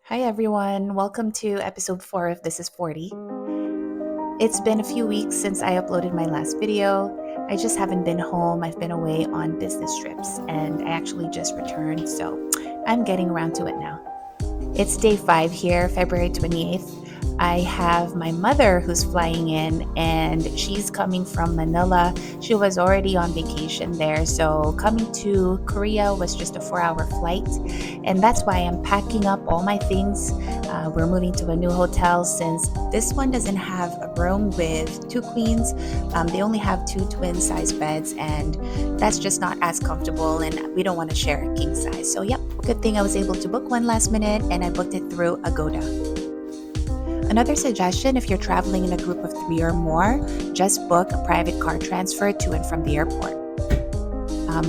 Hi everyone, welcome to episode 4 of This is 40. It's been a few weeks since I uploaded my last video. I just haven't been home. I've been away on business trips and I actually just returned, so I'm getting around to it now. It's day 5 here, February 28th. I have my mother who's flying in and she's coming from Manila. She was already on vacation there, so coming to Korea was just a 4-hour flight. And that's why I'm packing up all my things. We're moving to a new hotel since this one doesn't have a room with two queens. They only have two twin size beds, and that's just not as comfortable, and we don't want to share a king size. So, yep, good thing I was able to book one last minute, and I booked it through Agoda. Another suggestion, if you're traveling in a group of 3 or more, just book a private car transfer to and from the airport.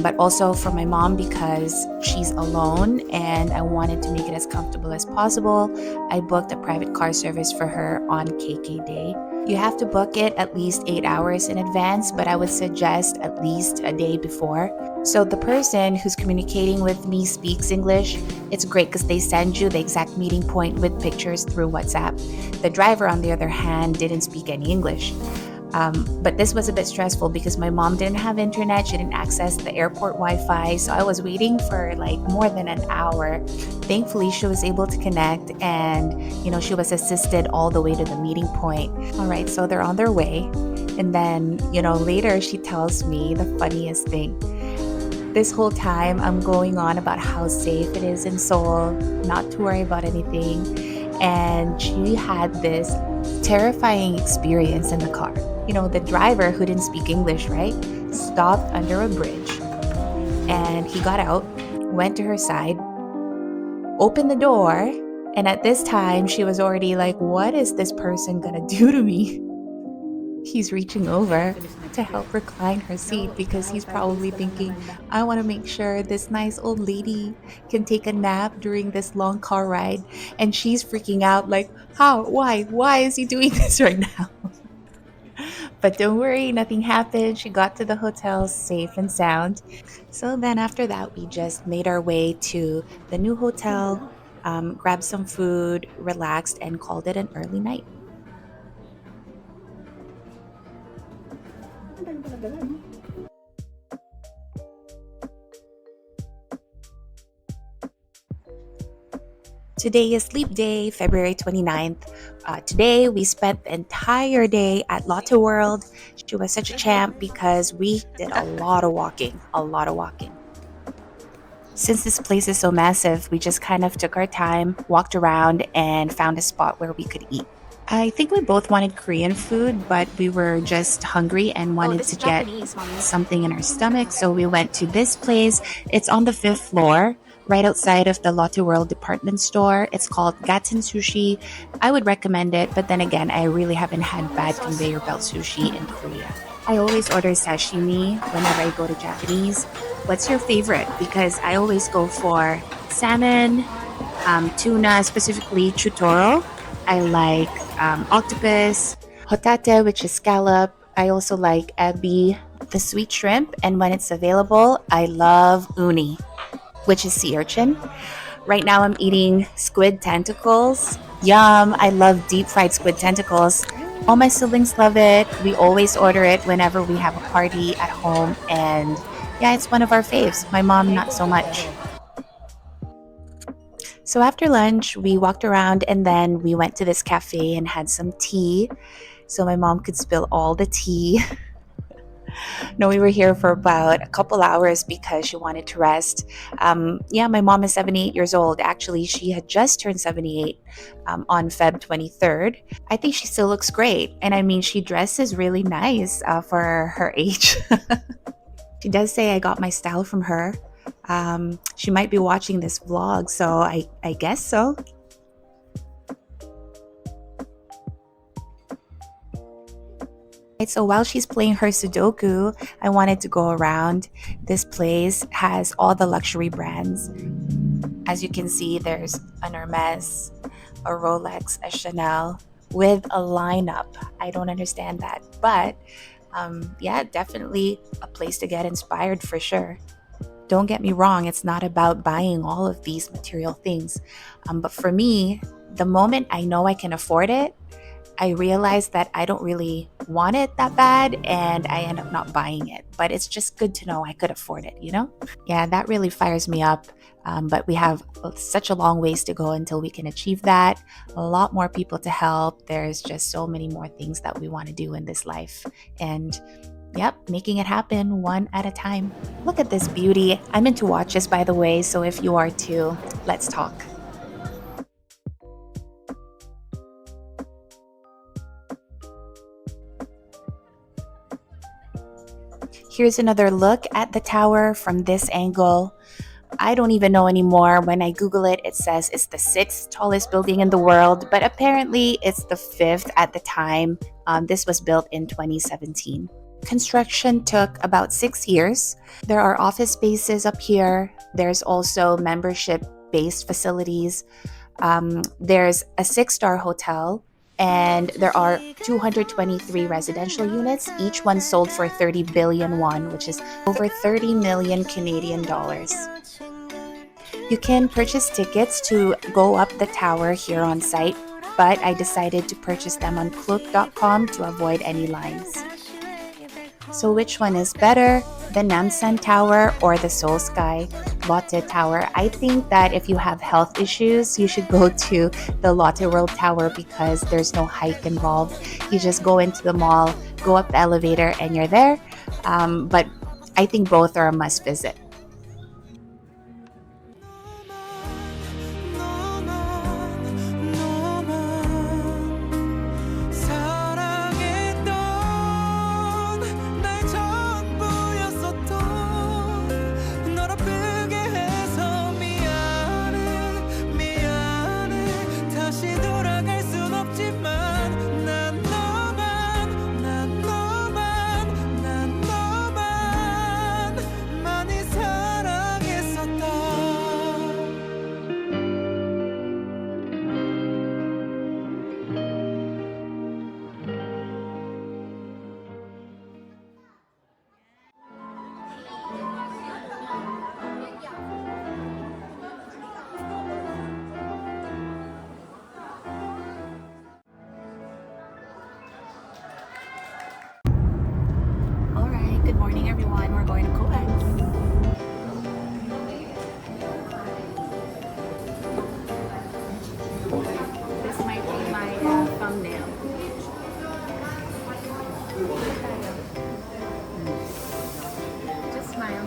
But also for my mom, because she's alone and I wanted to make it as comfortable as possible, I booked a private car service for her on KK Day. You have to book it at least 8 hours in advance, but I would suggest at least a day before. So the person who's communicating with me speaks English. It's great because they send you the exact meeting point with pictures through WhatsApp. The driver, on the other hand, didn't speak any English. But this was a bit stressful because my mom didn't have internet. She didn't access the airport Wi-Fi. So I was waiting for like more than an hour. Thankfully, she was able to connect and, she was assisted all the way to the meeting point. All right, so they're on their way. And then, later she tells me the funniest thing. This whole time I'm going on about how safe it is in Seoul, not to worry about anything. And she had this terrifying experience in the car. The driver, who didn't speak English, right, stopped under a bridge and he got out, went to her side, opened the door, and at this time she was already like, what is this person gonna do to me? He's reaching over to help recline her seat because he's probably thinking, I want to make sure this nice old lady can take a nap during this long car ride. And she's freaking out like, how? Why is he doing this right now? But don't worry, nothing happened. She got to the hotel safe and sound. So then after that, we just made our way to the new hotel, grabbed some food, relaxed, and called it an early night. Today is sleep day, February 29th. Today, we spent the entire day at Lotte World. She was such a champ because we did a lot of walking. Since this place is so massive, we just kind of took our time, walked around, and found a spot where we could eat. I think we both wanted Korean food, but we were just hungry and wanted to get something in our stomach, so we went to this place. It's on the 5th floor, right outside of the Lotte World department store. It's called Gatten Sushi. I would recommend it, but then again, I really haven't had bad conveyor belt sushi in Korea. I always order sashimi whenever I go to Japanese. What's your favorite? Because I always go for salmon, tuna, specifically chutoro. I like octopus, hotate, which is scallop. I also like ebi, the sweet shrimp, and when it's available, I love uni, which is sea urchin. Right now I'm eating squid tentacles. Yum, I love deep fried squid tentacles. All my siblings love it. We always order it whenever we have a party at home, and yeah, it's one of our faves. My mom, not so much. So after lunch, we walked around and then we went to this cafe and had some tea so my mom could spill all the tea. No, we were here for about a couple hours because she wanted to rest. My mom is 78 years old. Actually, she had just turned 78 on Feb 23rd. I think she still looks great. And I mean, she dresses really nice for her age. She does say I got my style from her. She might be watching this vlog, so I guess so. So while she's playing her Sudoku, I wanted to go around. This place has all the luxury brands. As you can see, there's an Hermes, a Rolex, a Chanel, with a lineup. I don't understand that, but definitely a place to get inspired for sure. Don't get me wrong, it's not about buying all of these material things. But for me, the moment I know I can afford it, I realize that I don't really want it that bad and I end up not buying it. But it's just good to know I could afford it, you know? Yeah, that really fires me up. But we have such a long ways to go until we can achieve that. A lot more people to help. There's just so many more things that we want to do in this life. And yep, making it happen one at a time. Look at this beauty. I'm into watches, by the way, so if you are too, let's talk. Here's another look at the tower from this angle. I don't even know anymore. When I Google it, it says it's the sixth tallest building in the world, but apparently it's the fifth at the time. This was built in 2017. Construction took about 6 years. There are office spaces up here. There's also membership-based facilities. There's a six-star hotel, and there are 223 residential units, each one sold for 30 billion won, which is over 30 million Canadian dollars. You can purchase tickets to go up the tower here on site, but I decided to purchase them on Klook.com to avoid any lines. So which one is better, the Namsan Tower or the Seoul Sky Lotte Tower? I think that if you have health issues, you should go to the Lotte World Tower because there's no hike involved. You just go into the mall, go up the elevator, and you're there. But I think both are a must visit. Alright, good morning everyone. We're going to Coex. This might be my thumbnail. Just smile.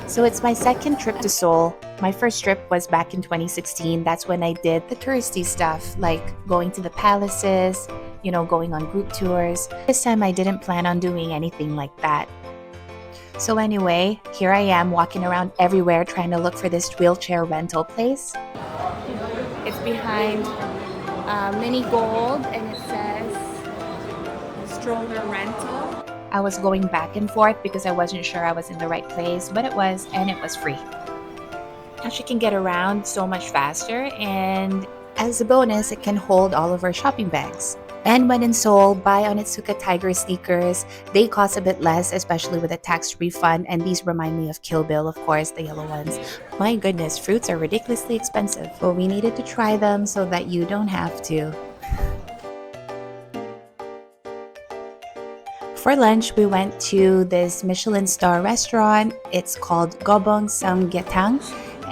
So it's my second trip to Seoul. My first trip was back in 2016. That's when I did the touristy stuff, like going to the palaces, going on group tours. This time I didn't plan on doing anything like that. So anyway, here I am walking around everywhere trying to look for this wheelchair rental place. It's behind Mini Gold and it says stroller rental. I was going back and forth because I wasn't sure I was in the right place, but it was, and it was free. Now she can get around so much faster, and as a bonus, it can hold all of our shopping bags. And when in Seoul, buy Onitsuka Tiger sneakers. They cost a bit less, especially with a tax refund, and these remind me of Kill Bill, of course, the yellow ones. My goodness, fruits are ridiculously expensive, but we needed to try them so that you don't have to. For lunch, we went to this Michelin star restaurant. It's called Gobong Samgyetang,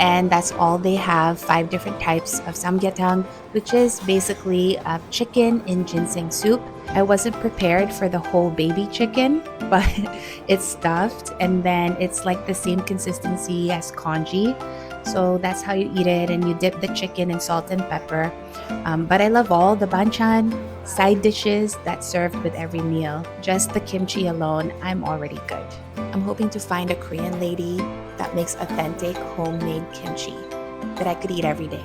and that's all they have, 5 different types of samgyetang, which is basically chicken in ginseng soup. I wasn't prepared for the whole baby chicken, but it's stuffed, and then it's like the same consistency as congee. So that's how you eat it, and you dip the chicken in salt and pepper. But I love all the banchan, side dishes that's served with every meal. Just the kimchi alone, I'm already good. I'm hoping to find a Korean lady that makes authentic homemade kimchi that I could eat every day.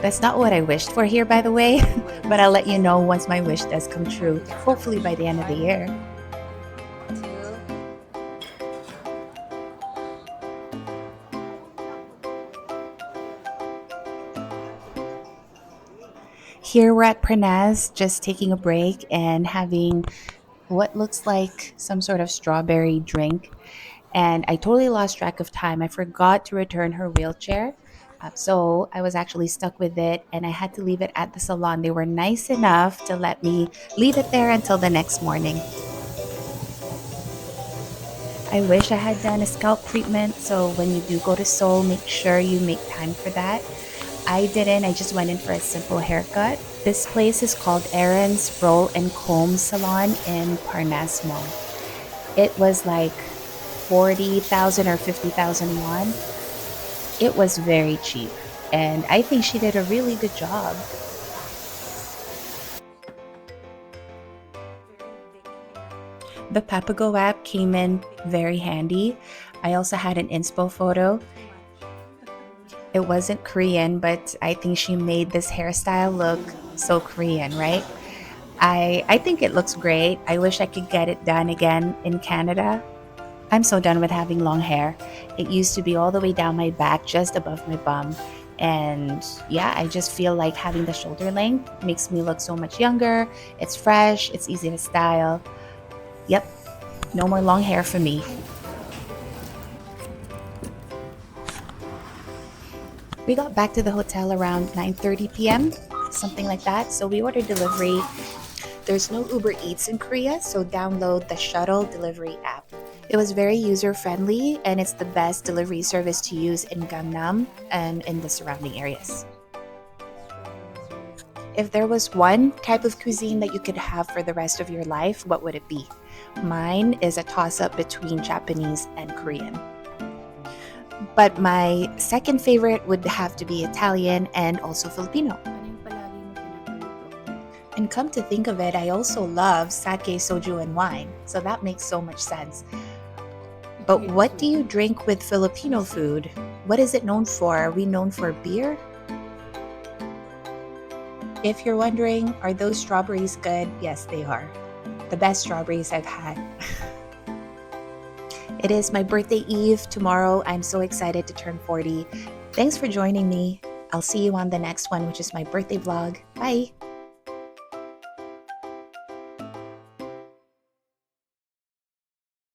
That's not what I wished for here, by the way, but I'll let you know once my wish does come true, hopefully by the end of the year. Here we're at Pranaz, just taking a break and having what looks like some sort of strawberry drink. And I totally lost track of time. I forgot to return her wheelchair. So I was actually stuck with it and I had to leave it at the salon. They were nice enough to let me leave it there until the next morning. I wish I had done a scalp treatment. So when you do go to Seoul, make sure you make time for that. I didn't. I just went in for a simple haircut. This place is called Aaron's Roll and Comb Salon in Parnas Mall. It was like 40,000 or 50,000 won. It was very cheap. And I think she did a really good job. The Papago app came in very handy. I also had an inspo photo. It wasn't Korean, but I think she made this hairstyle look so Korean, right? I think it looks great. I wish I could get it done again in Canada. I'm so done with having long hair. It used to be all the way down my back, just above my bum. And yeah, I just feel like having the shoulder length makes me look so much younger. It's fresh, it's easy to style. Yep, no more long hair for me. We got back to the hotel around 9:30 p.m., something like that. So we ordered delivery. There's no Uber Eats in Korea, so download the shuttle delivery app. It was very user friendly and it's the best delivery service to use in Gangnam and in the surrounding areas. If there was one type of cuisine that you could have for the rest of your life, what would it be? Mine is a toss up between Japanese and Korean. But my second favorite would have to be Italian and also Filipino. And come to think of it, I also love sake, soju, and wine. So that makes so much sense. But what do you drink with Filipino food? What is it known for? Are we known for beer? If you're wondering, are those strawberries good? Yes, they are. The best strawberries I've had. It is my birthday eve tomorrow. I'm so excited to turn 40. Thanks for joining me. I'll see you on the next one, which is my birthday vlog. Bye.